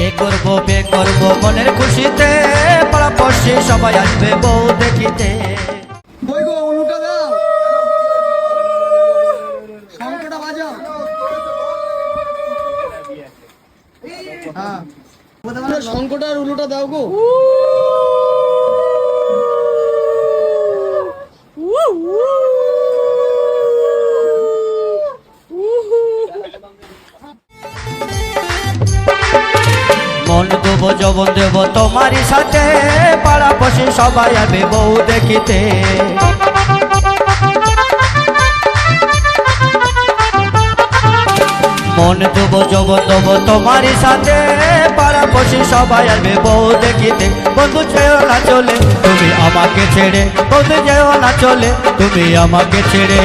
বে করবো মনের খুশিতে, পাড়াপড়শি সবাই আসবে বউ দেখিতে। বই গো উলুটা দাও, শঙ্খটা বাজাও। হ্যাঁ শঙ্খটা আর উলুটা দাও গো। মন দেবো যৌবন দেবো তোমারই সাথে, পাড়াপড়শি সবাই আসবে বউ দেখিতে। মন দেবো যৌবন দেবো তোমারই সাথে, পাড়াপড়শি সবাই আসবে বউ দেখিতে। বন্ধু যেও না চলে তুমি আমাকে ছেড়ে, বন্ধু যেও না চলে তুমি আমাকে ছেড়ে।